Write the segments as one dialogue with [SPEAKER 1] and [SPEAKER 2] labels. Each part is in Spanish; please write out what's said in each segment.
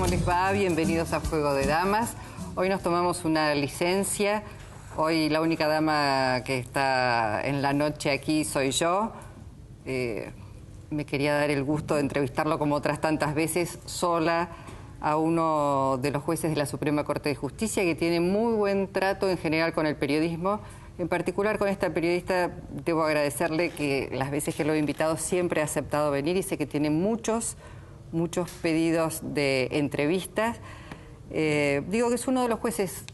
[SPEAKER 1] les va? Bienvenidos a Juego de Damas. Hoy nos tomamos una licencia. Hoy la única dama que está en la noche aquí soy yo. Me quería dar el gusto de entrevistarlo como otras tantas veces sola a uno de los jueces de la Suprema Corte de Justicia que tiene muy buen trato en general con el periodismo. En particular con esta periodista debo agradecerle que las veces que lo he invitado siempre ha aceptado venir y sé que tiene muchos pedidos de entrevistas. Digo que es uno de los jueces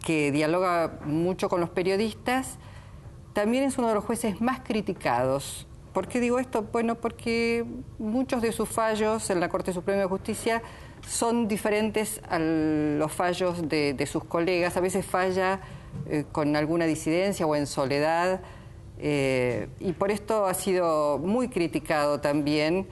[SPEAKER 1] que dialoga mucho con los periodistas. También es uno de los jueces más criticados. ¿Por qué digo esto? Bueno, porque muchos de sus fallos en la Corte Suprema de Justicia son diferentes a los fallos de sus colegas. A veces falla con alguna disidencia o en soledad. Y por esto ha sido muy criticado también.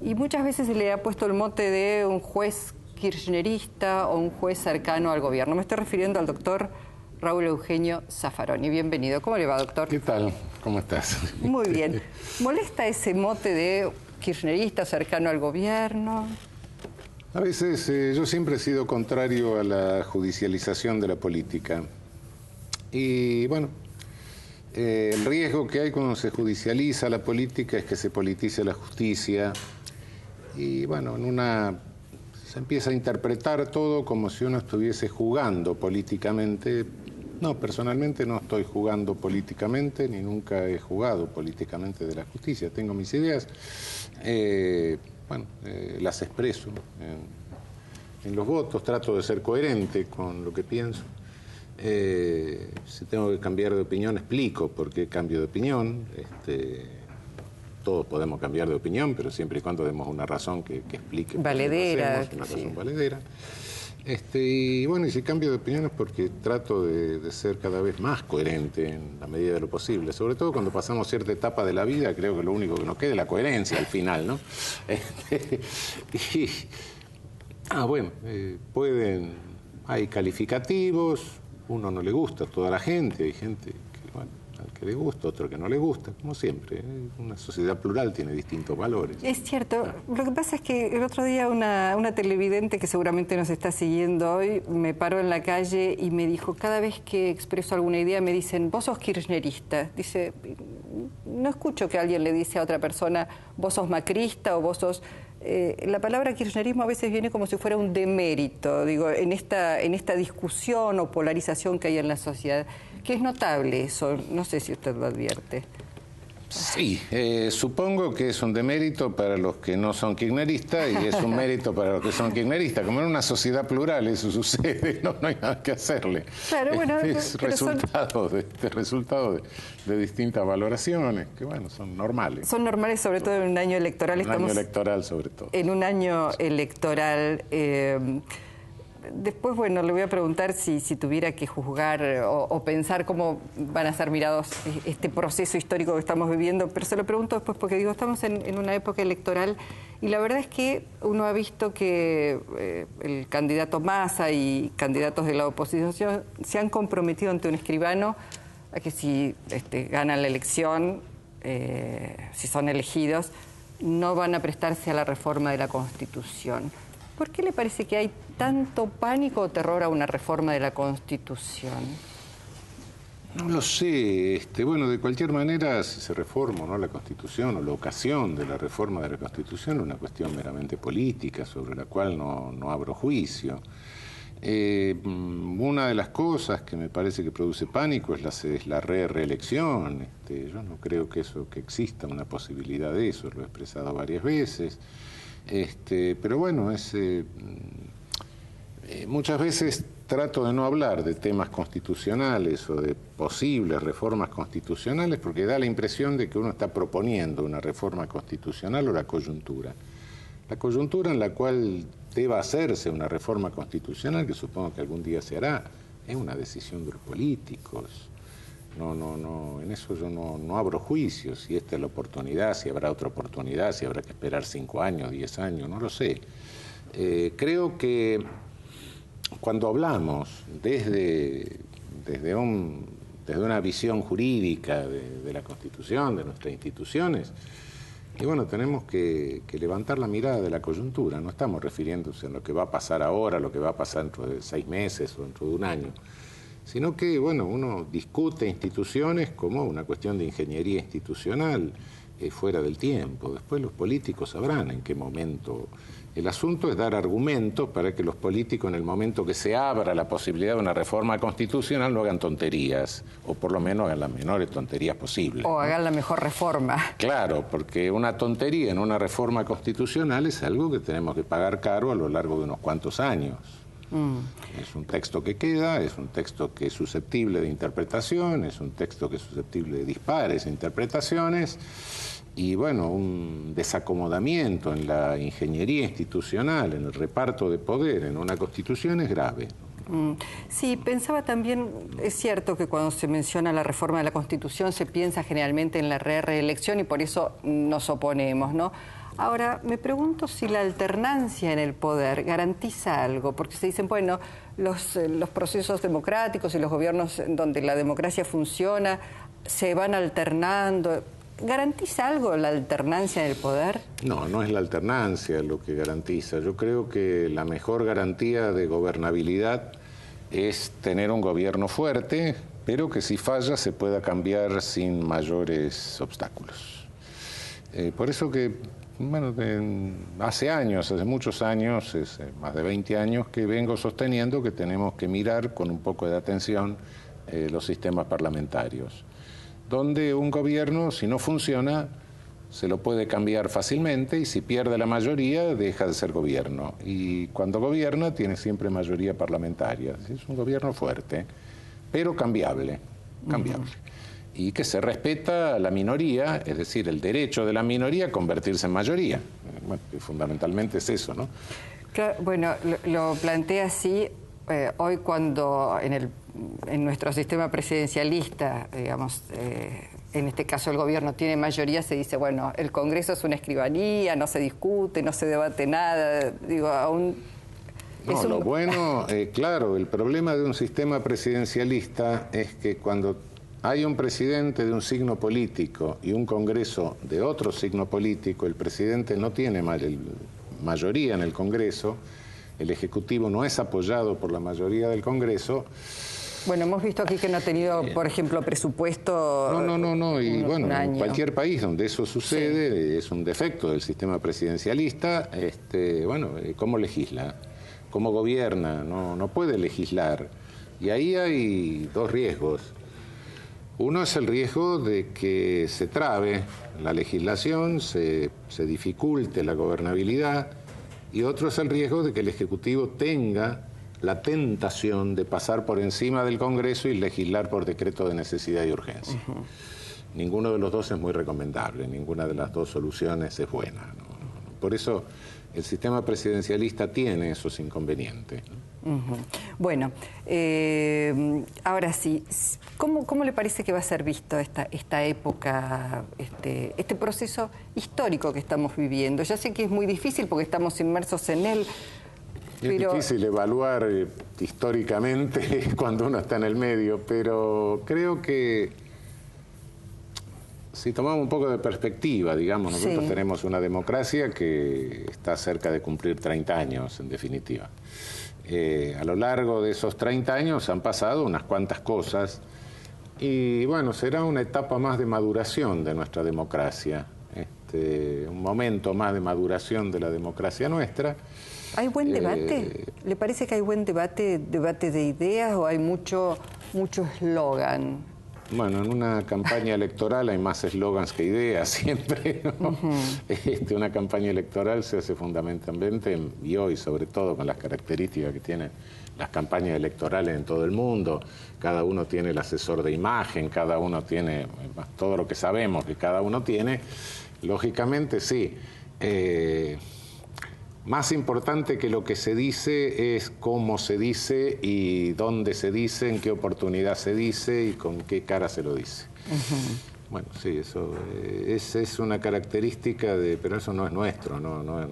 [SPEAKER 1] Y muchas veces se le ha puesto el mote de un juez kirchnerista o un juez cercano al gobierno. Me estoy refiriendo al doctor Raúl Eugenio Zaffaroni. Bienvenido. ¿Cómo le va, doctor?
[SPEAKER 2] ¿Qué tal? ¿Cómo estás?
[SPEAKER 1] Muy bien. ¿Molesta ese mote de kirchnerista cercano al gobierno?
[SPEAKER 2] A veces yo siempre he sido contrario a la judicialización de la política. Y bueno, el riesgo que hay cuando se judicializa la política es que se politice la justicia. Y bueno, se empieza a interpretar todo como si uno estuviese jugando políticamente. No, personalmente no estoy jugando políticamente, ni nunca he jugado políticamente de la justicia. Tengo mis ideas, las expreso en los votos, trato de ser coherente con lo que pienso. Si tengo que cambiar de opinión, explico por qué cambio de opinión. Todos podemos cambiar de opinión, pero siempre y cuando demos una razón que explique.
[SPEAKER 1] Valedera.
[SPEAKER 2] Una razón valedera. Y bueno, y si cambio de opinión es porque trato de ser cada vez más coherente en la medida de lo posible. Sobre todo cuando pasamos cierta etapa de la vida, creo que lo único que nos queda es la coherencia al final, ¿no? Hay calificativos, uno no le gusta a toda la gente, hay gente al que le gusta, otro que no le gusta, como siempre. Una sociedad plural tiene distintos valores.
[SPEAKER 1] Es cierto. Lo que pasa es que el otro día una televidente que seguramente nos está siguiendo hoy me paró en la calle y me dijo, cada vez que expreso alguna idea me dicen, vos sos kirchnerista. Dice, no escucho que alguien le dice a otra persona, vos sos macrista o vos sos... la palabra kirchnerismo a veces viene como si fuera un demérito, digo, en esta discusión o polarización que hay en la sociedad, que es notable eso, no sé si usted lo advierte.
[SPEAKER 2] Sí, supongo que es un demérito para los que no son kirchneristas y es un mérito para los que son kirchneristas. Como en una sociedad plural eso sucede, no hay nada que hacerle.
[SPEAKER 1] Claro, bueno,
[SPEAKER 2] es resultado de distintas valoraciones, que bueno, son normales.
[SPEAKER 1] Son normales, sobre todo en un año electoral.
[SPEAKER 2] Estamos año electoral, sobre todo.
[SPEAKER 1] En un año electoral. Después, bueno, le voy a preguntar si tuviera que juzgar o pensar cómo van a ser mirados este proceso histórico que estamos viviendo, pero se lo pregunto después porque digo, estamos en una época electoral y la verdad es que uno ha visto que el candidato Massa y candidatos de la oposición se han comprometido ante un escribano a que si ganan la elección, si son elegidos, no van a prestarse a la reforma de la Constitución. ¿Por qué le parece que hay tanto pánico o terror a una reforma de la Constitución?
[SPEAKER 2] No lo sé. Bueno, de cualquier manera, si se reforma o no la Constitución o la ocasión de la reforma de la Constitución es una cuestión meramente política sobre la cual no abro juicio. Una de las cosas que me parece que produce pánico es la reelección. Yo no creo que exista una posibilidad de eso, lo he expresado varias veces. Pero bueno, muchas veces trato de no hablar de temas constitucionales o de posibles reformas constitucionales porque da la impresión de que uno está proponiendo una reforma constitucional o la coyuntura. La coyuntura en la cual deba hacerse una reforma constitucional, que supongo que algún día se hará, es una decisión de los políticos. En eso yo no abro juicios, si esta es la oportunidad, si habrá otra oportunidad, si habrá que esperar 5 años, 10 años, no lo sé. Creo que cuando hablamos desde una visión jurídica de la Constitución, de nuestras instituciones, Y bueno, tenemos que levantar la mirada de la coyuntura. No estamos refiriéndose a lo que va a pasar ahora, lo que va a pasar dentro de 6 meses o dentro de un año, sino que, bueno, uno discute instituciones como una cuestión de ingeniería institucional fuera del tiempo. Después los políticos sabrán en qué momento. El asunto es dar argumentos para que los políticos, en el momento que se abra la posibilidad de una reforma constitucional, no hagan tonterías, o por lo menos hagan las menores tonterías posibles.
[SPEAKER 1] O hagan la mejor reforma.
[SPEAKER 2] Claro, porque una tontería en una reforma constitucional es algo que tenemos que pagar caro a lo largo de unos cuantos años. Es un texto que queda, es un texto que es susceptible de interpretación, es un texto que es susceptible de dispares interpretaciones, y bueno, un desacomodamiento en la ingeniería institucional, en el reparto de poder en una constitución es grave.
[SPEAKER 1] Sí, pensaba también, es cierto que cuando se menciona la reforma de la Constitución se piensa generalmente en la reelección y por eso nos oponemos, ¿no? Ahora, me pregunto si la alternancia en el poder garantiza algo, porque se dicen, bueno, los procesos democráticos y los gobiernos donde la democracia funciona se van alternando. ¿Garantiza algo la alternancia en el poder?
[SPEAKER 2] No, no es la alternancia lo que garantiza. Yo creo que la mejor garantía de gobernabilidad es tener un gobierno fuerte, pero que si falla se pueda cambiar sin mayores obstáculos. Por eso que, bueno, hace muchos años, más de 20 años, que vengo sosteniendo que tenemos que mirar con un poco de atención los sistemas parlamentarios, donde un gobierno, si no funciona, se lo puede cambiar fácilmente y si pierde la mayoría, deja de ser gobierno. Y cuando gobierna, tiene siempre mayoría parlamentaria. Es un gobierno fuerte, pero cambiable. Y que se respeta a la minoría, es decir, el derecho de la minoría a convertirse en mayoría. Bueno, fundamentalmente es eso, ¿no?
[SPEAKER 1] Claro, bueno, lo plantea así. Hoy cuando en nuestro sistema presidencialista, digamos, en este caso el gobierno tiene mayoría, se dice, bueno, el Congreso es una escribanía, no se discute, no se debate nada, digo, aún...
[SPEAKER 2] No, lo bueno, claro, el problema de un sistema presidencialista es que cuando hay un presidente de un signo político y un Congreso de otro signo político, el presidente no tiene mayoría en el Congreso, el Ejecutivo no es apoyado por la mayoría del Congreso.
[SPEAKER 1] Bueno, hemos visto aquí que no ha tenido, por ejemplo, presupuesto.
[SPEAKER 2] No. Y bueno, en cualquier país donde eso sucede,
[SPEAKER 1] sí,
[SPEAKER 2] es un defecto del sistema presidencialista. Bueno, ¿cómo legisla? ¿Cómo gobierna? No puede legislar. Y ahí hay dos riesgos. Uno es el riesgo de que se trabe la legislación, se dificulte la gobernabilidad. Y otro es el riesgo de que el Ejecutivo tenga la tentación de pasar por encima del Congreso y legislar por decreto de necesidad y urgencia. Ninguno de los dos es muy recomendable, ninguna de las dos soluciones es buena, ¿no? Por eso el sistema presidencialista tiene esos inconvenientes, ¿no?
[SPEAKER 1] Bueno, ahora sí, ¿cómo le parece que va a ser visto esta época, este proceso histórico que estamos viviendo? Ya sé que es muy difícil porque estamos inmersos en él.
[SPEAKER 2] Es difícil evaluar históricamente cuando uno está en el medio, pero creo que si tomamos un poco de perspectiva, digamos, nosotros tenemos una democracia que está cerca de cumplir 30 años, en definitiva. A lo largo de esos 30 años han pasado unas cuantas cosas y, bueno, será una etapa más de maduración de nuestra democracia, un momento más de maduración de la democracia nuestra.
[SPEAKER 1] ¿Hay buen debate? ¿Le parece que hay buen debate de ideas o hay mucho eslogan?
[SPEAKER 2] Bueno, en una campaña electoral hay más eslogans que ideas siempre, ¿no? Una campaña electoral se hace fundamentalmente, y hoy sobre todo con las características que tienen las campañas electorales en todo el mundo, cada uno tiene el asesor de imagen, cada uno tiene todo lo que sabemos que cada uno tiene, lógicamente sí. Más importante que lo que se dice es cómo se dice y dónde se dice, en qué oportunidad se dice y con qué cara se lo dice. Bueno, sí, eso es una característica pero eso no es nuestro, no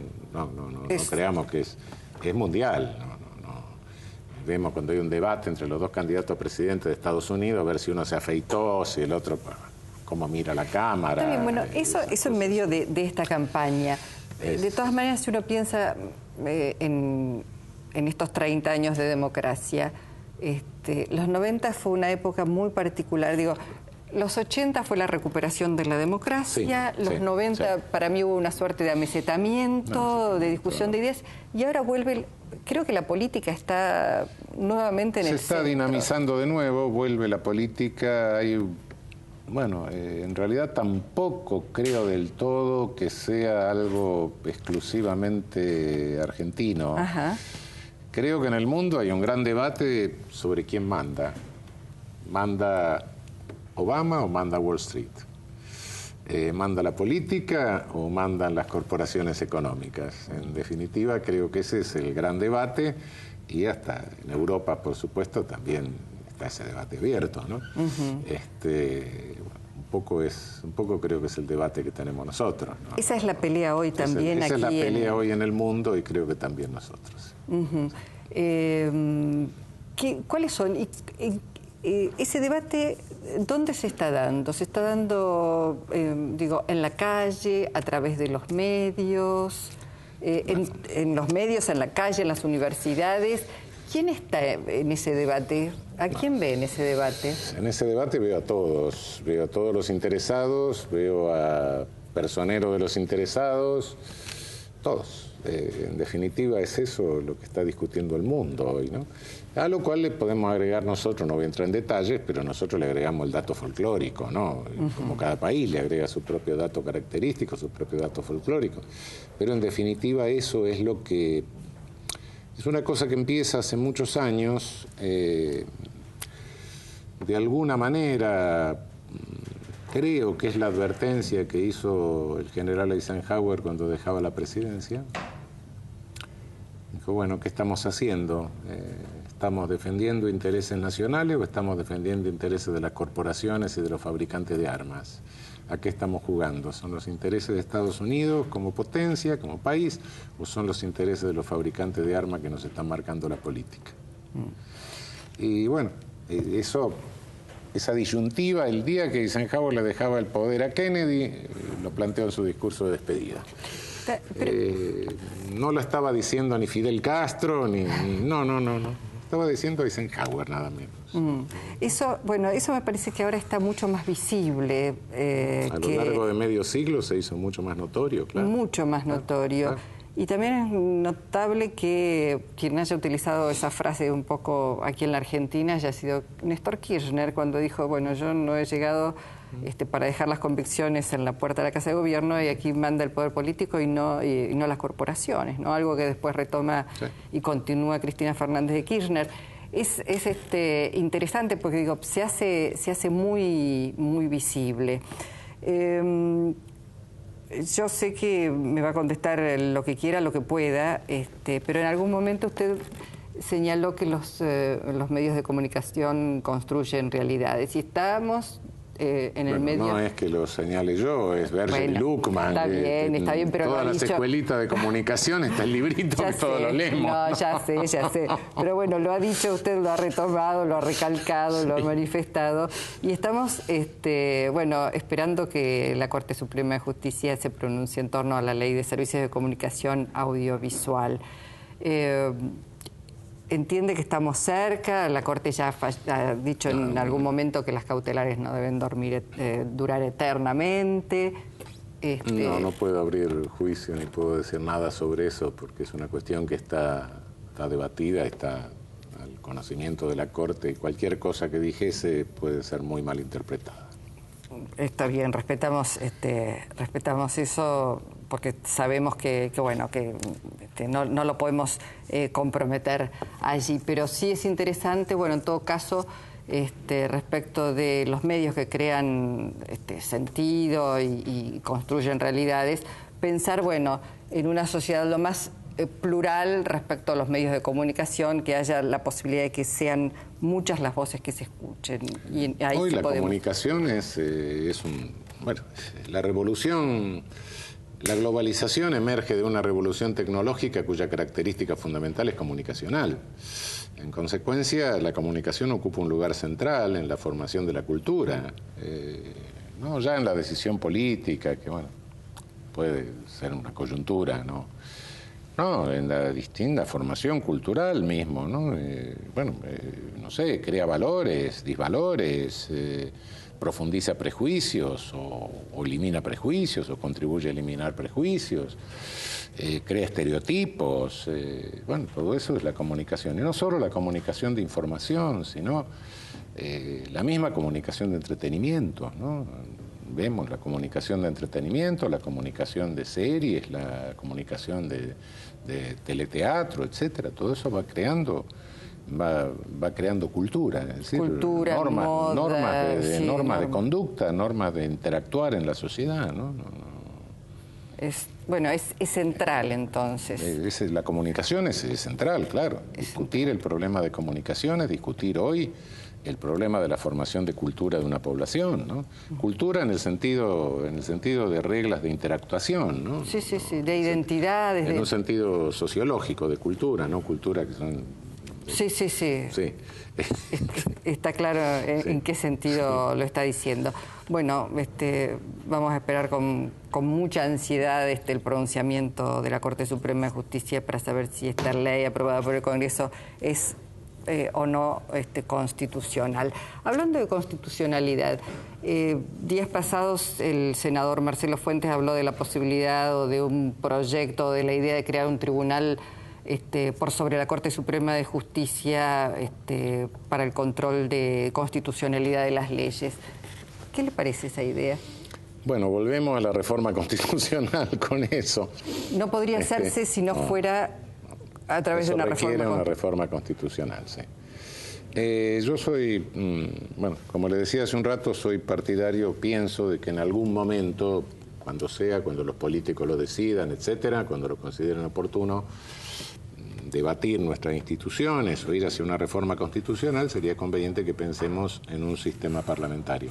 [SPEAKER 2] creamos que es mundial. Vemos cuando hay un debate entre los dos candidatos a presidente de Estados Unidos, a ver si uno se afeitó, si el otro... cómo mira la cámara.
[SPEAKER 1] Está bien, bueno, eso en medio de esta campaña. De todas maneras, si uno piensa en estos 30 años de democracia, los 90 fue una época muy particular. Digo, los 80 fue la recuperación de la democracia, los 90 para mí hubo una suerte de amesetamiento, de discusión de ideas, y ahora vuelve, creo que la política está nuevamente en el centro.
[SPEAKER 2] Se está dinamizando de nuevo, vuelve la política, bueno, en realidad tampoco creo del todo que sea algo exclusivamente argentino.
[SPEAKER 1] Ajá.
[SPEAKER 2] Creo que en el mundo hay un gran debate sobre quién manda. ¿Manda Obama o manda Wall Street? ¿Manda la política o mandan las corporaciones económicas? En definitiva, creo que ese es el gran debate, y hasta en Europa, por supuesto, también está ese debate abierto, ¿no? Un poco creo que es el debate que tenemos nosotros, ¿no?
[SPEAKER 1] Esa es la pelea hoy también
[SPEAKER 2] esa
[SPEAKER 1] aquí.
[SPEAKER 2] Esa es la pelea hoy en el mundo, y creo que también nosotros.
[SPEAKER 1] ¿Cuáles son? Ese debate, ¿dónde se está dando? ¿Se está dando, digo, en la calle, a través de los medios, en los medios, en la calle, en las universidades? ¿Quién está en ese debate? ¿A quién ve en ese debate?
[SPEAKER 2] En ese debate veo a todos los interesados, veo a personeros de los interesados, todos. En definitiva es eso lo que está discutiendo el mundo hoy, ¿no? A lo cual le podemos agregar nosotros, no voy a entrar en detalles, pero nosotros le agregamos el dato folclórico, ¿no? Como cada país le agrega su propio dato característico, su propio dato folclórico. Pero en definitiva eso es lo que... Es una cosa que empieza hace muchos años, de alguna manera, creo que es la advertencia que hizo el general Eisenhower cuando dejaba la presidencia. Dijo, bueno, ¿qué estamos haciendo? ¿Estamos defendiendo intereses nacionales o estamos defendiendo intereses de las corporaciones y de los fabricantes de armas? ¿A qué estamos jugando? ¿Son los intereses de Estados Unidos como potencia, como país, o son los intereses de los fabricantes de armas que nos están marcando la política? Y bueno, esa disyuntiva, el día que Eisenhower le dejaba el poder a Kennedy, lo planteó en su discurso de despedida. No lo estaba diciendo ni Fidel Castro, no. Estaba diciendo Eisenhower, nada menos.
[SPEAKER 1] Eso me parece que ahora está mucho más visible.
[SPEAKER 2] A lo largo de medio siglo se hizo mucho más notorio, claro.
[SPEAKER 1] Mucho más notorio. Claro. Y también es notable que quien haya utilizado esa frase un poco aquí en la Argentina haya sido Néstor Kirchner, cuando dijo, bueno, yo no he llegado para dejar las convicciones en la puerta de la Casa de Gobierno, y aquí manda el poder político y no las corporaciones, ¿no? Algo que después retoma y continúa Cristina Fernández de Kirchner. Es interesante porque, digo, se hace muy, muy visible. Yo sé que me va a contestar lo que quiera, lo que pueda, pero en algún momento usted señaló que los medios de comunicación construyen realidades. Y estamos en el medio...
[SPEAKER 2] No es que lo señale yo, es Berger y Luckmann.
[SPEAKER 1] Está bien, pero...
[SPEAKER 2] Todas las escuelitas de comunicación está el librito que todos lo leemos.
[SPEAKER 1] No, ya sé. Pero bueno, lo ha dicho usted, lo ha retomado, lo ha recalcado, lo ha manifestado. Y estamos, esperando que la Corte Suprema de Justicia se pronuncie en torno a la Ley de Servicios de Comunicación Audiovisual. Entiende que estamos cerca, la Corte ya ha dicho en algún momento que las cautelares no deben durar eternamente.
[SPEAKER 2] No puedo abrir juicio ni puedo decir nada sobre eso, porque es una cuestión que está debatida, está al conocimiento de la Corte, y cualquier cosa que dijese puede ser muy mal interpretada.
[SPEAKER 1] Está bien, respetamos eso, porque sabemos que no lo podemos comprometer allí, pero sí es interesante, en todo caso, respecto de los medios que crean sentido y construyen realidades, pensar, en una sociedad lo más plural respecto a los medios de comunicación, que haya la posibilidad de que sean muchas las voces que se escuchen. Y ahí
[SPEAKER 2] hoy la comunicación es la revolución, la globalización emerge de una revolución tecnológica cuya característica fundamental es comunicacional. En consecuencia, la comunicación ocupa un lugar central en la formación de la cultura. ¿no? Ya en la decisión política, que bueno, puede ser una coyuntura, ¿no? No, en la distinta formación cultural mismo, ¿no? No sé, crea valores, disvalores, profundiza prejuicios o elimina prejuicios o contribuye a eliminar prejuicios, crea estereotipos, bueno, todo eso es la comunicación. Y no solo la comunicación de información, sino la misma comunicación de entretenimiento, ¿no? Vemos la comunicación de entretenimiento, la comunicación de series, la comunicación de teleteatro, etcétera. Todo eso va creando cultura, es decir,
[SPEAKER 1] cultura,
[SPEAKER 2] normas de conducta, normas de interactuar en la sociedad, ¿no?
[SPEAKER 1] Bueno, es central entonces.
[SPEAKER 2] La comunicación es central, claro. Discutir el problema de comunicaciones, discutir hoy el problema de la formación de cultura de una población, ¿no? Cultura en el sentido de reglas de interactuación, ¿no?
[SPEAKER 1] Sí, de identidades.
[SPEAKER 2] En un sentido sociológico de cultura, no cultura que son...
[SPEAKER 1] Sí. Está claro en qué sentido lo está diciendo. Bueno, vamos a esperar con mucha ansiedad el pronunciamiento de la Corte Suprema de Justicia para saber si esta ley aprobada por el Congreso es o no constitucional. Hablando de constitucionalidad, días pasados el senador Marcelo Fuentes habló de la posibilidad o de un proyecto, de la idea de crear un tribunal por sobre la Corte Suprema de Justicia para el control de constitucionalidad de las leyes. ¿Qué le parece esa idea?
[SPEAKER 2] Bueno, volvemos a la reforma constitucional con eso.
[SPEAKER 1] No podría hacerse si no fuera a través de una
[SPEAKER 2] reforma constitucional, sí. Yo soy, bueno, como le decía hace un rato, soy partidario, pienso, de que en algún momento, cuando los políticos lo decidan, etcétera, cuando lo consideren oportuno, debatir nuestras instituciones o ir hacia una reforma constitucional, sería conveniente que pensemos en un sistema parlamentario.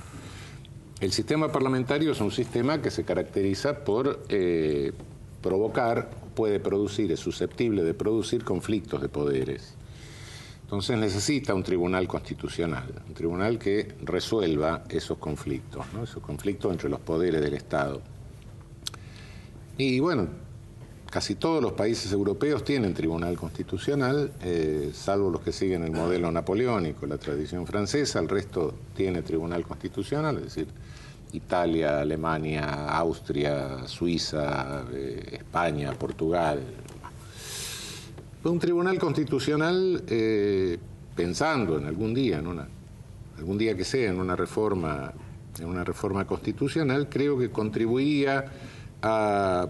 [SPEAKER 2] El sistema parlamentario es un sistema que se caracteriza por puede producir, es susceptible de producir conflictos de poderes. Entonces necesita un tribunal constitucional, un tribunal que resuelva esos conflictos, ¿no? Esos conflictos entre los poderes del Estado. Y bueno, casi todos los países europeos tienen tribunal constitucional, salvo los que siguen el modelo napoleónico, la tradición francesa, el resto tiene tribunal constitucional, es decir, Italia, Alemania, Austria, Suiza, España, Portugal. Un tribunal constitucional, pensando en algún día que sea, en una reforma constitucional, creo que contribuiría a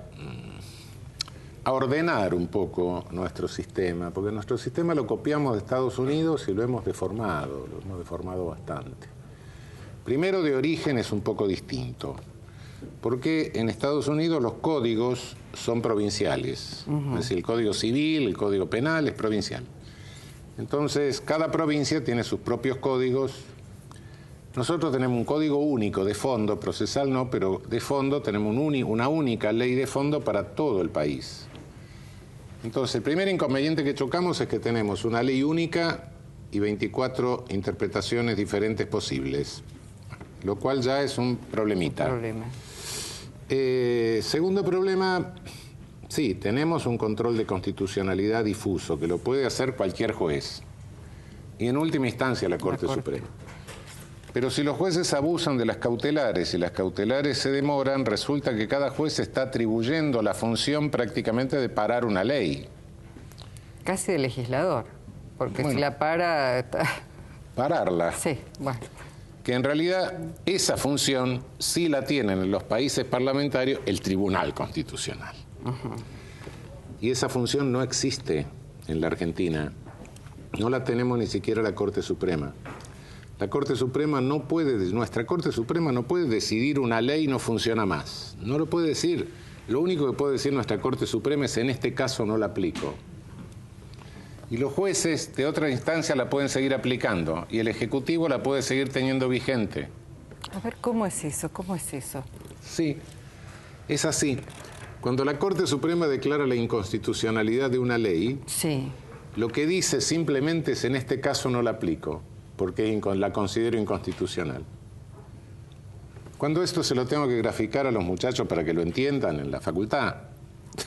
[SPEAKER 2] ordenar un poco nuestro sistema, porque nuestro sistema lo copiamos de Estados Unidos y lo hemos deformado bastante. Primero, de origen es un poco distinto, porque en Estados Unidos los códigos son provinciales. Es decir, el Código Civil, el Código Penal es provincial. Entonces, cada provincia tiene sus propios códigos. Nosotros tenemos un código único de fondo, procesal no, pero de fondo tenemos una única ley de fondo para todo el país. Entonces, el primer inconveniente que chocamos es que tenemos una ley única y 24 interpretaciones diferentes posibles, lo cual ya es un problemita. Segundo problema, sí, tenemos un control de constitucionalidad difuso, que lo puede hacer cualquier juez, y en última instancia la Corte Suprema. Pero si los jueces abusan de las cautelares y las cautelares se demoran, resulta que cada juez está atribuyendo la función prácticamente de parar una ley.
[SPEAKER 1] Casi de legislador, porque bueno, si la para...
[SPEAKER 2] Pararla.
[SPEAKER 1] Sí, bueno.
[SPEAKER 2] Que en realidad esa función sí la tienen en los países parlamentarios el Tribunal Constitucional. Y esa función no existe en la Argentina. No la tenemos ni siquiera la Corte Suprema. La Corte Suprema nuestra Corte Suprema no puede decidir una ley no funciona más. No lo puede decir. Lo único que puede decir nuestra Corte Suprema es en este caso no la aplico. Y los jueces de otra instancia la pueden seguir aplicando y el Ejecutivo la puede seguir teniendo vigente.
[SPEAKER 1] A ver, ¿cómo es eso? ¿Cómo es eso?
[SPEAKER 2] Sí, es así. Cuando la Corte Suprema declara la inconstitucionalidad de una ley,
[SPEAKER 1] sí,
[SPEAKER 2] lo que dice simplemente es en este caso no la aplico, porque la considero inconstitucional. Cuando esto se lo tengo que graficar a los muchachos para que lo entiendan en la facultad,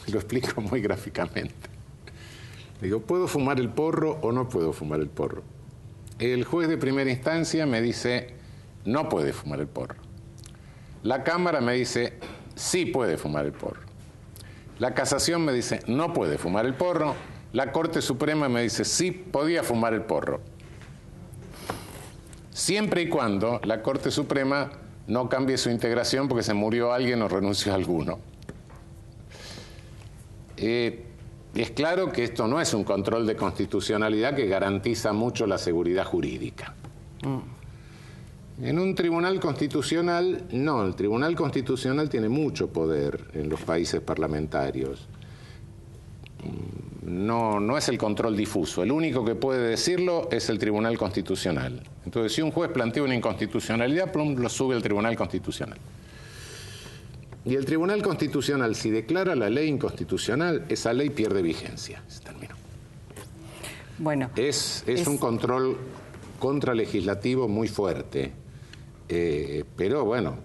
[SPEAKER 2] lo explico muy gráficamente. Digo, ¿puedo fumar el porro o no puedo fumar el porro? El juez de primera instancia me dice, no puede fumar el porro. La Cámara me dice, sí puede fumar el porro. La Casación me dice, no puede fumar el porro. La Corte Suprema me dice, sí podía fumar el porro. Siempre y cuando la Corte Suprema no cambie su integración porque se murió alguien o renunció a alguno. Es claro que esto no es un control de constitucionalidad que garantiza mucho la seguridad jurídica. En un tribunal constitucional, no, el tribunal constitucional tiene mucho poder en los países parlamentarios. No es el control difuso, el único que puede decirlo es el Tribunal Constitucional. Entonces, si un juez plantea una inconstitucionalidad, plum, lo sube al Tribunal Constitucional. Y el Tribunal Constitucional, si declara la ley inconstitucional, esa ley pierde vigencia. Se terminó.
[SPEAKER 1] Bueno,
[SPEAKER 2] es un control contralegislativo muy fuerte, pero bueno,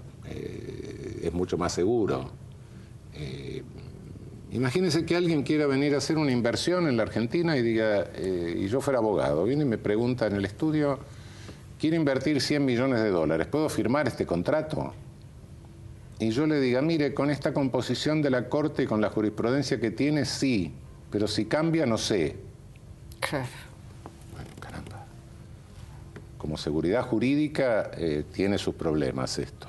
[SPEAKER 2] es mucho más seguro. Imagínense que alguien quiera venir a hacer una inversión en la Argentina y diga, y yo fuera abogado, viene y me pregunta en el estudio, quiero invertir 100 millones de dólares, ¿puedo firmar este contrato? Y yo le diga, mire, con esta composición de la Corte y con la jurisprudencia que tiene, sí, pero si cambia, no sé.
[SPEAKER 1] claro.
[SPEAKER 2] Bueno, caramba. Como seguridad jurídica tiene sus problemas esto.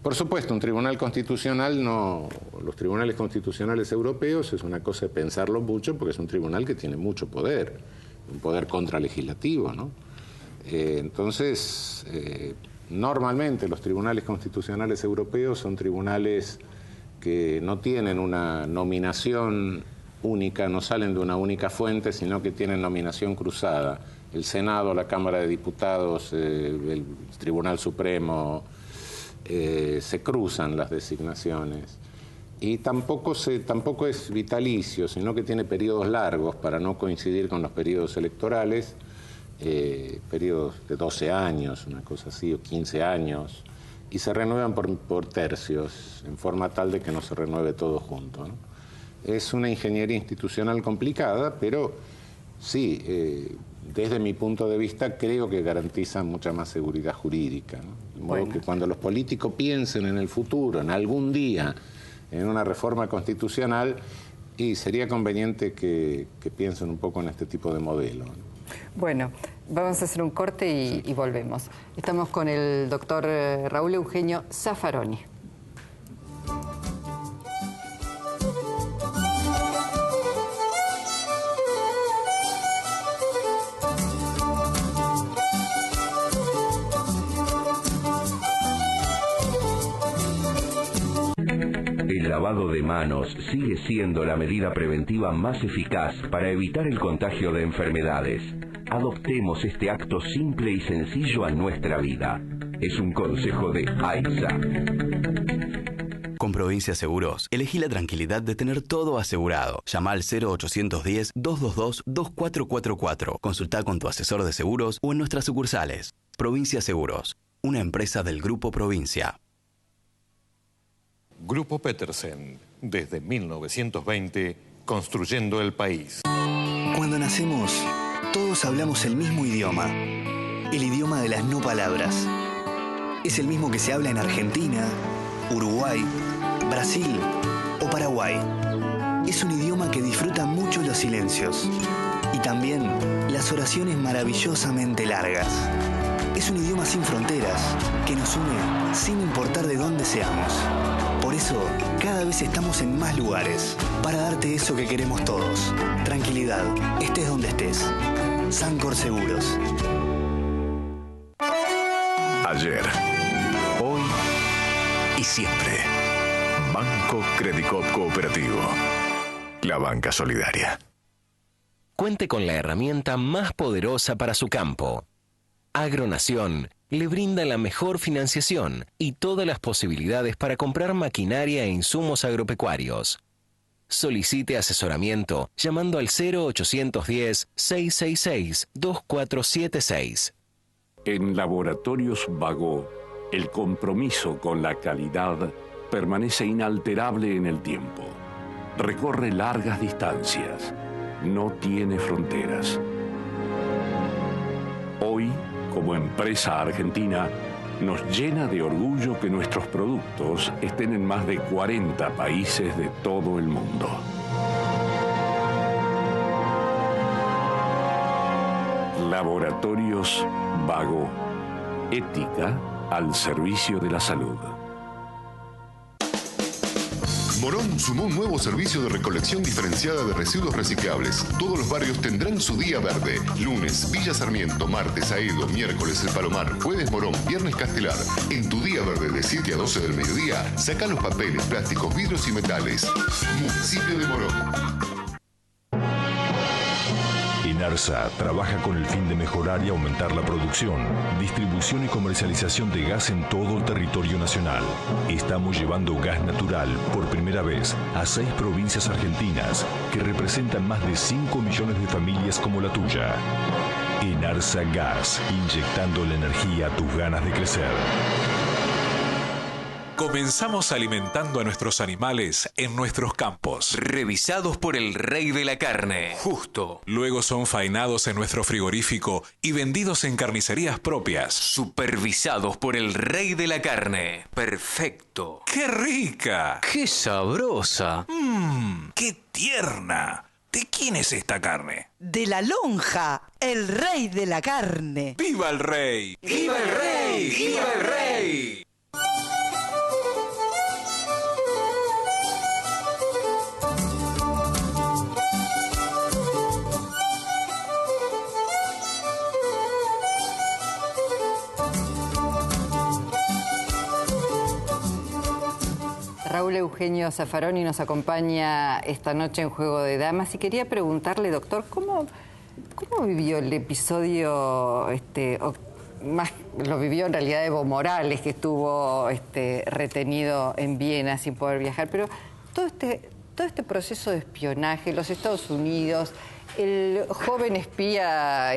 [SPEAKER 2] Por supuesto, un tribunal constitucional no... Los tribunales constitucionales europeos es una cosa de pensarlo mucho porque es un tribunal que tiene mucho poder, un poder contralegislativo, ¿no? Entonces, normalmente los tribunales constitucionales europeos son tribunales que no tienen una nominación única, no salen de una única fuente, sino que tienen nominación cruzada. El Senado, la Cámara de Diputados, el Tribunal Supremo... se cruzan las designaciones y tampoco es vitalicio, sino que tiene periodos largos para no coincidir con los periodos electorales, periodos de 12 años, una cosa así, o 15 años, y se renuevan por tercios, en forma tal de que no se renueve todo junto, ¿no? Es una ingeniería institucional complicada, pero sí, desde mi punto de vista, creo que garantiza mucha más seguridad jurídica, ¿no? De modo que cuando los políticos piensen en el futuro, en algún día, en una reforma constitucional, y sería conveniente que piensen un poco en este tipo de modelo, ¿no?
[SPEAKER 1] Bueno, vamos a hacer un corte y volvemos. Estamos con el doctor Raúl Eugenio Zaffaroni.
[SPEAKER 3] El lavado de manos sigue siendo la medida preventiva más eficaz para evitar el contagio de enfermedades. Adoptemos este acto simple y sencillo a nuestra vida. Es un consejo de AISA.
[SPEAKER 4] Con Provincia Seguros, elegí la tranquilidad de tener todo asegurado. Llama al 0810-222-2444. Consulta con tu asesor de seguros o en nuestras sucursales. Provincia Seguros, una empresa del Grupo Provincia.
[SPEAKER 5] Grupo Petersen, desde 1920, construyendo el país.
[SPEAKER 6] Cuando nacemos, todos hablamos el mismo idioma, el idioma de las no palabras. Es el mismo que se habla en Argentina, Uruguay, Brasil o Paraguay. Es un idioma que disfruta mucho los silencios y también las oraciones maravillosamente largas. Es un idioma sin fronteras, que nos une sin importar de dónde seamos. Por eso, cada vez estamos en más lugares, para darte eso que queremos todos. Tranquilidad, estés donde estés. Sancor Seguros.
[SPEAKER 7] Ayer, hoy y siempre. Banco Credicop Cooperativo. La banca solidaria.
[SPEAKER 8] Cuente con la herramienta más poderosa para su campo. Agronación le brinda la mejor financiación y todas las posibilidades para comprar maquinaria e insumos agropecuarios. Solicite asesoramiento llamando al 0810-666-2476.
[SPEAKER 7] En Laboratorios Vago
[SPEAKER 9] El compromiso con la calidad permanece inalterable en el tiempo. Recorre largas distancias. No tiene fronteras. Hoy, como empresa argentina, nos llena de orgullo que nuestros productos estén en más de 40 países de todo el mundo. Laboratorios Vago. Ética al servicio de la salud.
[SPEAKER 10] Morón sumó un nuevo servicio de recolección diferenciada de residuos reciclables. Todos los barrios tendrán su día verde. Lunes, Villa Sarmiento. Martes, Aedo. Miércoles, El Palomar. Jueves, Morón. Viernes, Castelar. En tu día verde de 7 a 12 del mediodía, saca los papeles, plásticos, vidrios y metales. Municipio de Morón.
[SPEAKER 7] ENARSA trabaja con el fin de mejorar y aumentar la producción, distribución y comercialización de gas en todo el territorio nacional. Estamos llevando gas natural por primera vez a 6 provincias argentinas que representan más de 5 millones de familias como la tuya. ENARSA Gas, inyectando la energía a tus ganas de crecer.
[SPEAKER 11] Comenzamos alimentando a nuestros animales en nuestros campos.
[SPEAKER 12] Revisados por el rey de la carne. Justo.
[SPEAKER 11] Luego son faenados en nuestro frigorífico y vendidos en carnicerías propias.
[SPEAKER 12] Supervisados por el rey de la carne. Perfecto.
[SPEAKER 11] ¡Qué rica!
[SPEAKER 12] ¡Qué sabrosa!
[SPEAKER 11] ¡Qué tierna! ¿De quién es esta carne?
[SPEAKER 13] De la lonja, el rey de la carne.
[SPEAKER 11] ¡Viva el rey!
[SPEAKER 12] ¡Viva el rey! ¡Viva el rey!
[SPEAKER 1] Raúl Eugenio Zaffaroni nos acompaña esta noche en Juego de Damas y quería preguntarle, doctor, ¿cómo vivió el episodio, más lo vivió en realidad Evo Morales, que estuvo retenido en Viena sin poder viajar, pero todo este proceso de espionaje, los Estados Unidos, el joven espía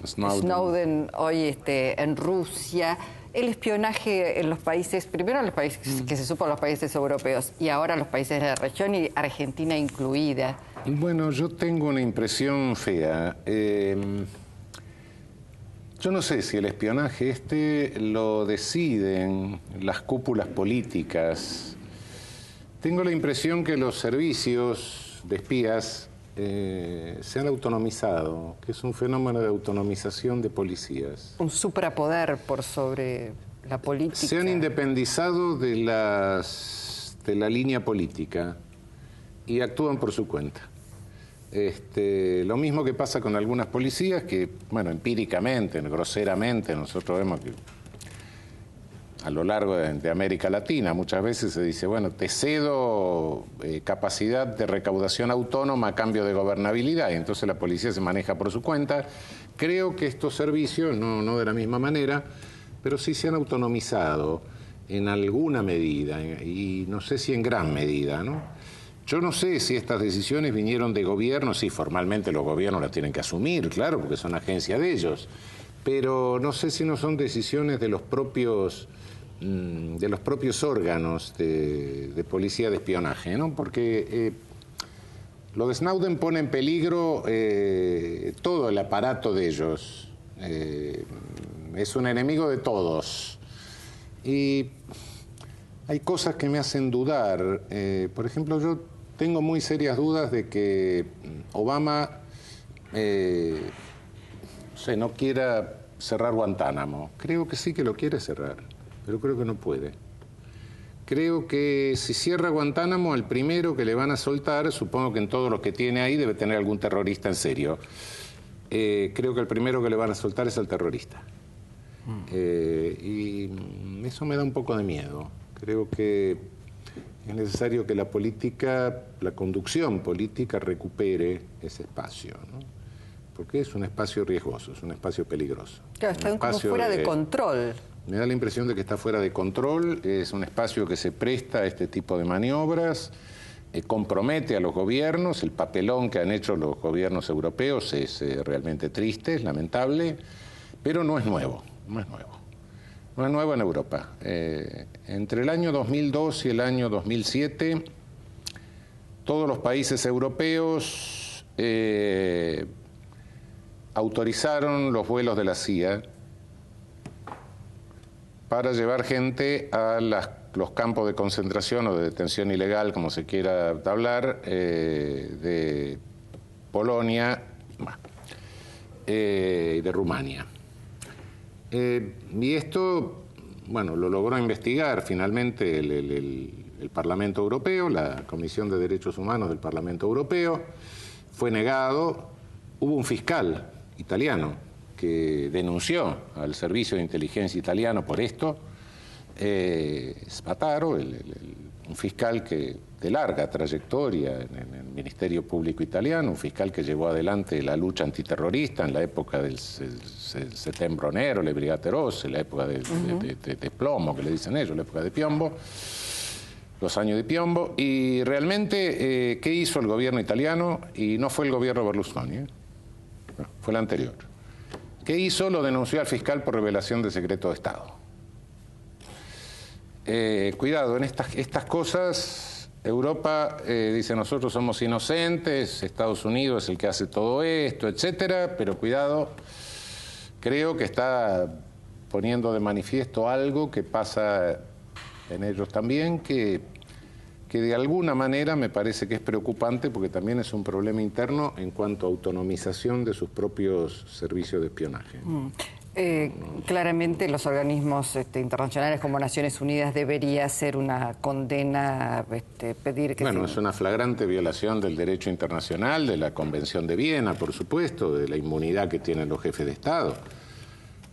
[SPEAKER 1] Snowden hoy en Rusia, el espionaje en los países, primero en los países que se supo en los países europeos y ahora los países de la región y Argentina incluida.
[SPEAKER 2] Bueno, yo tengo una impresión fea. Yo no sé si el espionaje lo deciden las cúpulas políticas. Tengo la impresión que los servicios de espías se han autonomizado, que es un fenómeno de autonomización de policías.
[SPEAKER 1] Un suprapoder por sobre la política.
[SPEAKER 2] Se han independizado de la línea política y actúan por su cuenta. Lo mismo que pasa con algunas policías que, bueno, empíricamente, groseramente, nosotros vemos que a lo largo de América Latina muchas veces se dice, bueno, te cedo capacidad de recaudación autónoma a cambio de gobernabilidad, y entonces la policía se maneja por su cuenta. Creo que estos servicios, no de la misma manera, pero sí se han autonomizado en alguna medida, y no sé si en gran medida, ¿no? Yo no sé si estas decisiones vinieron de gobiernos, sí, formalmente los gobiernos las tienen que asumir, claro, porque son agencia de ellos, pero no sé si no son decisiones de los propios órganos de policía de espionaje, ¿no? Porque lo de Snowden pone en peligro todo el aparato de ellos. Es un enemigo de todos. Y hay cosas que me hacen dudar. Por ejemplo, yo tengo muy serias dudas de que Obama no quiera cerrar Guantánamo. Creo que sí que lo quiere cerrar, pero creo que no puede. Creo que si cierra Guantánamo, al primero que le van a soltar, supongo que en todos los que tiene ahí debe tener algún terrorista en serio. Creo que el primero que le van a soltar es al terrorista. Y eso me da un poco de miedo. Creo que es necesario que la conducción política recupere ese espacio, ¿no? Porque es un espacio riesgoso, es un espacio peligroso.
[SPEAKER 1] Claro, está como fuera de control.
[SPEAKER 2] Me da la impresión de que está fuera de control, es un espacio que se presta a este tipo de maniobras, compromete a los gobiernos, el papelón que han hecho los gobiernos europeos es realmente triste, es lamentable, pero no es nuevo, no No es nuevo en Europa. Entre el año 2002 y el año 2007, todos los países europeos autorizaron los vuelos de la CIA para llevar gente a los campos de concentración o de detención ilegal, como se quiera hablar, de Polonia y de Rumania. Y esto, bueno, lo logró investigar finalmente el Parlamento Europeo, la Comisión de Derechos Humanos del Parlamento Europeo. Fue negado. Hubo un fiscal italiano que denunció al servicio de inteligencia italiano por esto, Spataro, un fiscal de larga trayectoria en el Ministerio Público italiano, un fiscal que llevó adelante la lucha antiterrorista en la época del Setembro Nero, le Brigate Rosse, la época de plomo, que le dicen ellos, la época de Piombo, los años de Piombo. Y realmente, ¿qué hizo el gobierno italiano? Y no fue el gobierno Berlusconi, no, fue el anterior. ¿Qué hizo? Lo denunció al fiscal por revelación de secreto de Estado. Cuidado, en estas cosas, Europa dice nosotros somos inocentes, Estados Unidos es el que hace todo esto, etcétera, pero cuidado, creo que está poniendo de manifiesto algo que pasa en ellos también, que de alguna manera me parece que es preocupante porque también es un problema interno en cuanto a autonomización de sus propios servicios de espionaje.
[SPEAKER 1] Claramente los organismos internacionales como Naciones Unidas debería ser una condena, pedir que...
[SPEAKER 2] Bueno, es una flagrante violación del derecho internacional, de la Convención de Viena, por supuesto, de la inmunidad que tienen los jefes de Estado.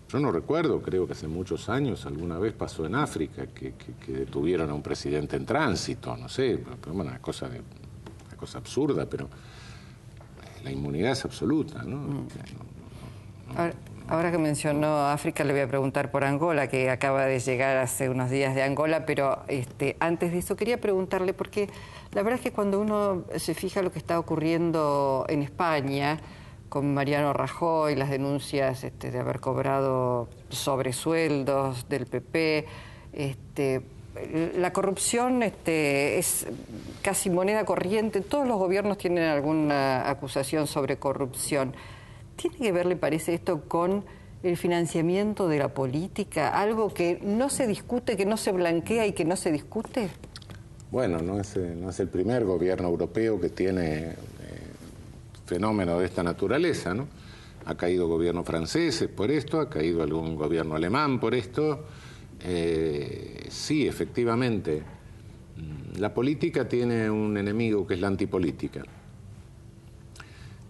[SPEAKER 2] Yo no recuerdo, creo que hace muchos años, alguna vez pasó en África, que detuvieron a un presidente en tránsito, no sé, una cosa absurda, pero la inmunidad es absoluta, ¿no?
[SPEAKER 1] Ahora que mencionó África, le voy a preguntar por Angola, que acaba de llegar hace unos días de Angola, pero antes de eso quería preguntarle, porque la verdad es que cuando uno se fija lo que está ocurriendo en España, con Mariano Rajoy, las denuncias de haber cobrado sobresueldos del PP, la corrupción es casi moneda corriente. Todos los gobiernos tienen alguna acusación sobre corrupción. ¿Tiene que ver, le parece, esto con el financiamiento de la política? ¿Algo que no se discute, que no se blanquea y que no se discute?
[SPEAKER 2] Bueno, no es el primer gobierno europeo que tiene fenómenos de esta naturaleza, ¿no? Ha caído gobiernos franceses por esto, ha caído algún gobierno alemán por esto. Sí, efectivamente, la política tiene un enemigo que es la antipolítica.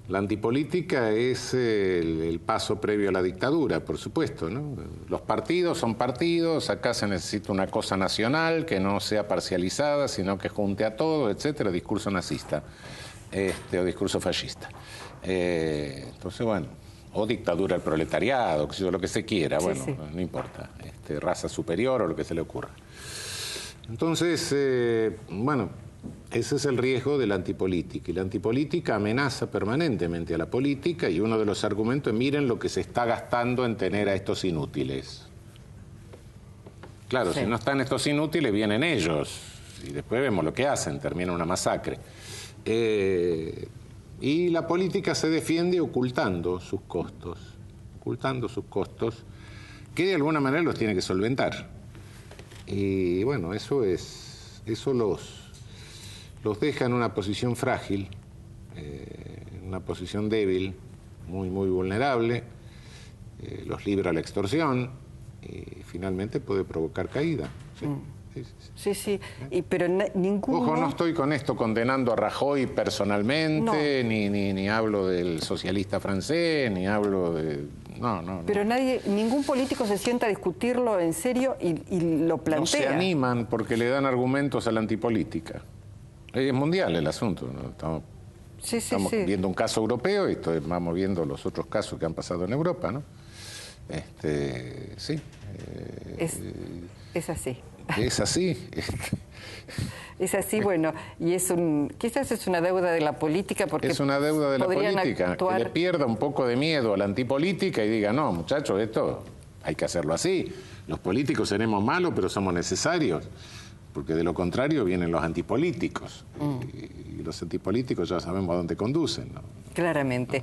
[SPEAKER 2] La antipolítica es el paso previo a la dictadura, por supuesto, ¿no? Los partidos son partidos, acá se necesita una cosa nacional que no sea parcializada, sino que junte a todo, etcétera, discurso nazista o discurso fascista. Entonces, bueno, o dictadura al proletariado, lo que se quiera, bueno, sí. No importa, raza superior o lo que se le ocurra. Entonces, bueno, ese es el riesgo de la antipolítica. Y la antipolítica amenaza permanentemente a la política y uno de los argumentos es miren lo que se está gastando en tener a estos inútiles. Claro, sí. Si no están estos inútiles, vienen ellos. Y después vemos lo que hacen, termina una masacre. Y la política se defiende ocultando sus costos, que de alguna manera los tiene que solventar. Y bueno, eso los deja en una posición frágil, en una posición débil, muy, muy vulnerable, los libra a la extorsión y finalmente puede provocar caída. ¿Sí?
[SPEAKER 1] Sí. Pero ninguno...
[SPEAKER 2] Ojo, no estoy con esto condenando a Rajoy personalmente, no. ni hablo del socialista francés, ni hablo de... No.
[SPEAKER 1] Pero ningún político se sienta a discutirlo en serio y lo plantea.
[SPEAKER 2] No se animan porque le dan argumentos a la antipolítica. Es mundial el asunto, ¿no? Estamos viendo un caso europeo y vamos viendo los otros casos que han pasado en Europa, ¿no? Sí.
[SPEAKER 1] Es así.
[SPEAKER 2] Es así.
[SPEAKER 1] Es así, bueno, y quizás es una deuda de la política porque
[SPEAKER 2] es una deuda de la política, que le pierda un poco de miedo a la antipolítica y diga, no, muchachos, esto hay que hacerlo así. Los políticos seremos malos, pero somos necesarios, porque de lo contrario vienen los antipolíticos. Y los antipolíticos ya sabemos a dónde conducen, ¿no?
[SPEAKER 1] Claramente.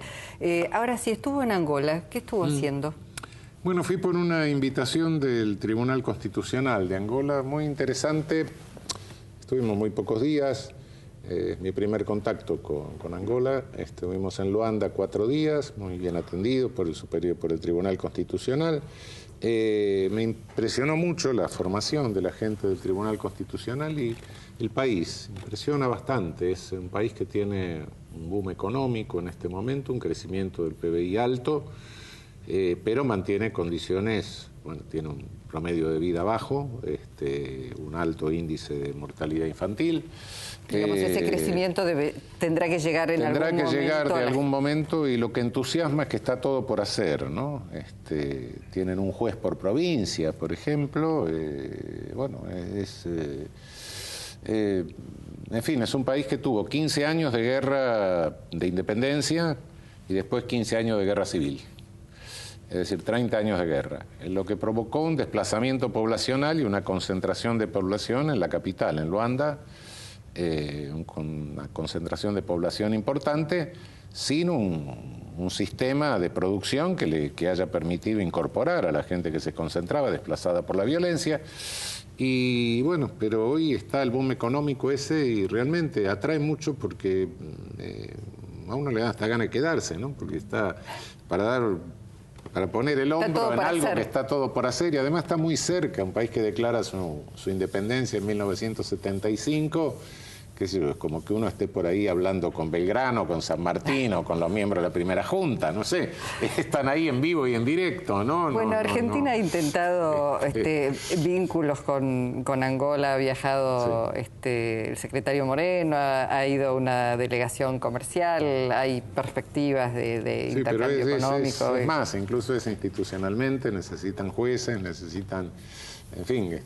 [SPEAKER 1] Ahora, si estuvo en Angola, ¿qué estuvo haciendo?
[SPEAKER 2] Bueno, fui por una invitación del Tribunal Constitucional de Angola, muy interesante. Estuvimos muy pocos días. Mi primer contacto con Angola. Estuvimos en Luanda 4 días, muy bien atendidos por el Tribunal Constitucional. Me impresionó mucho la formación de la gente del Tribunal Constitucional y el país. Impresiona bastante. Es un país que tiene un boom económico en este momento, un crecimiento del PBI alto, pero mantiene condiciones, bueno, tiene un promedio de vida bajo, un alto índice de mortalidad infantil.
[SPEAKER 1] Digamos, ese crecimiento tendrá que llegar en algún momento.
[SPEAKER 2] Tendrá que llegar de algún momento, y lo que entusiasma es que está todo por hacer, ¿no? Tienen un juez por provincia, por ejemplo. En fin, es un país que tuvo 15 años de guerra de independencia y después 15 años de guerra civil. Es decir, 30 años de guerra, lo que provocó un desplazamiento poblacional y una concentración de población en la capital, en Luanda, con una concentración de población importante, sin un sistema de producción que haya permitido incorporar a la gente que se concentraba, desplazada por la violencia. Y bueno, pero hoy está el boom económico ese y realmente atrae mucho porque a uno le da hasta ganas de quedarse, ¿no? Porque está para poner el hombro en algo que está todo por hacer, y además está muy cerca, un país que declara su independencia en 1975, qué sé yo, es como que uno esté por ahí hablando con Belgrano, con San Martín o con los miembros de la primera junta, no sé, están ahí en vivo y en directo, ¿no?
[SPEAKER 1] Bueno, Argentina ha intentado vínculos con Angola, ha viajado el secretario Moreno, ha ido una delegación comercial, hay perspectivas de intercambio económico.
[SPEAKER 2] Es más, incluso es institucionalmente, necesitan jueces, necesitan, en fin,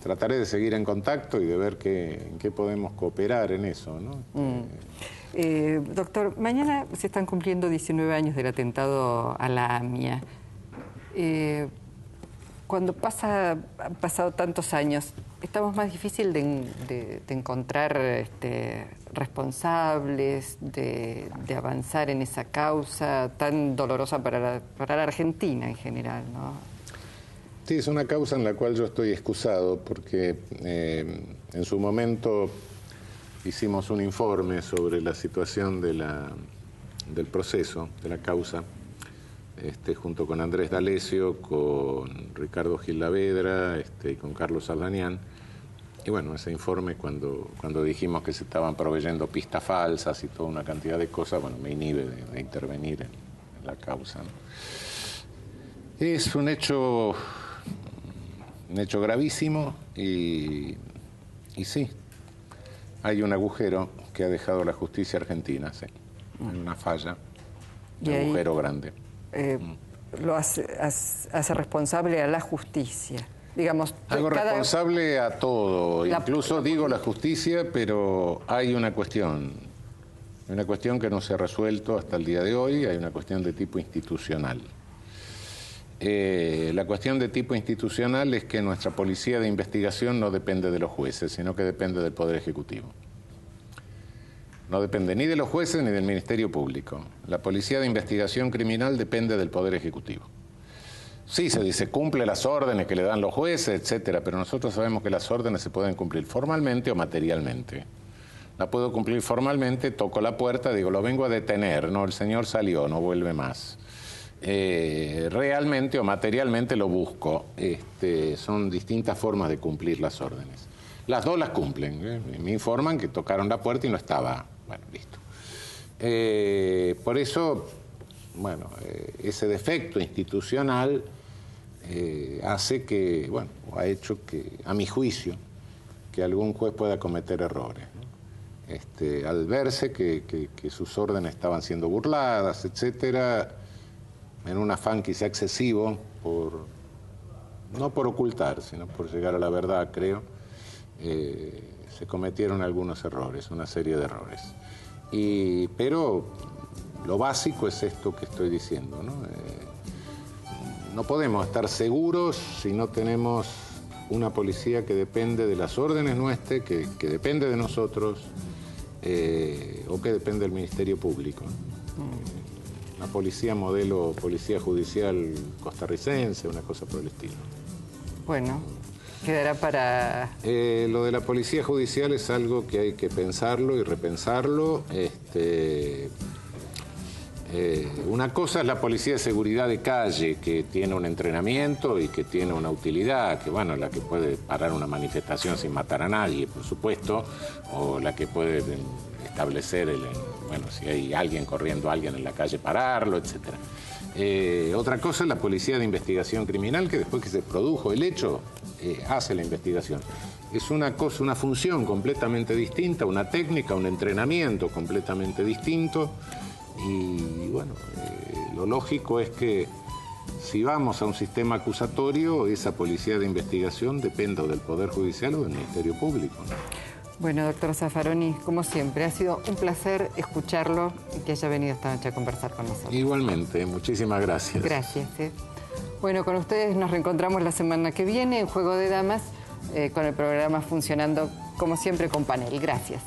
[SPEAKER 2] trataré de seguir en contacto y de ver en qué podemos cooperar en eso, ¿no?
[SPEAKER 1] Doctor, mañana se están cumpliendo 19 años del atentado a la AMIA. Cuando han pasado tantos años, ¿estamos más difícil de encontrar responsables, de avanzar en esa causa tan dolorosa para la Argentina en general, ¿no?
[SPEAKER 2] Sí, es una causa en la cual yo estoy excusado porque en su momento hicimos un informe sobre la situación del proceso, de la causa, junto con Andrés D'Alessio, con Ricardo Gil Lavedra y con Carlos Aldanián. Y bueno, ese informe, cuando dijimos que se estaban proveyendo pistas falsas y toda una cantidad de cosas, bueno, me inhibe de intervenir en la causa, ¿no? Es un hecho gravísimo y sí, hay un agujero que ha dejado la justicia argentina, sí. Hay una falla, un agujero grande.
[SPEAKER 1] Lo hace responsable a la justicia. Digamos,
[SPEAKER 2] hago responsable a todo, incluso digo la justicia, pero hay una cuestión que no se ha resuelto hasta el día de hoy, hay una cuestión de tipo institucional. La cuestión de tipo institucional es que nuestra policía de investigación no depende de los jueces, sino que depende del Poder Ejecutivo. No depende ni de los jueces ni del Ministerio Público. La policía de investigación criminal depende del Poder Ejecutivo. Sí, se dice, cumple las órdenes que le dan los jueces, etcétera, pero nosotros sabemos que las órdenes se pueden cumplir formalmente o materialmente. La puedo cumplir formalmente, toco la puerta, digo, lo vengo a detener, no, el señor salió, no vuelve más. Realmente o materialmente lo busco. Son distintas formas de cumplir las órdenes. Las dos las cumplen. Me informan que tocaron la puerta y no estaba. Bueno, listo. Por eso, bueno, ese defecto institucional hace que, bueno, ha hecho que, a mi juicio, que algún juez pueda cometer errores, ¿no? Al verse que sus órdenes estaban siendo burladas, etcétera, en un afán quizá excesivo, no por ocultar, sino por llegar a la verdad, creo, se cometieron algunos errores, una serie de errores. Pero lo básico es esto que estoy diciendo, ¿no? no podemos estar seguros si no tenemos una policía que depende de las órdenes nuestras, que depende de nosotros, o que depende del Ministerio Público. Una policía modelo policía judicial costarricense, una cosa por el estilo.
[SPEAKER 1] Bueno, quedará para...
[SPEAKER 2] Lo de la policía judicial es algo que hay que pensarlo y repensarlo. Una cosa es la policía de seguridad de calle, que tiene un entrenamiento y que tiene una utilidad, que bueno, la que puede parar una manifestación sin matar a nadie, por supuesto, o la que puede establecer, bueno, si hay alguien corriendo a alguien en la calle, pararlo, etc. Otra cosa es la policía de investigación criminal, que después que se produjo el hecho, hace la investigación. Es una cosa, una función completamente distinta, una técnica, un entrenamiento completamente distinto. Y bueno, lo lógico es que si vamos a un sistema acusatorio, esa policía de investigación dependa del Poder Judicial o del Ministerio Público, ¿no?
[SPEAKER 1] Bueno, doctor Zaffaroni, como siempre, ha sido un placer escucharlo y que haya venido esta noche a conversar con nosotros.
[SPEAKER 2] Igualmente, muchísimas gracias.
[SPEAKER 1] Gracias. Bueno, con ustedes nos reencontramos la semana que viene en Juego de Damas, con el programa funcionando como siempre con panel. Gracias.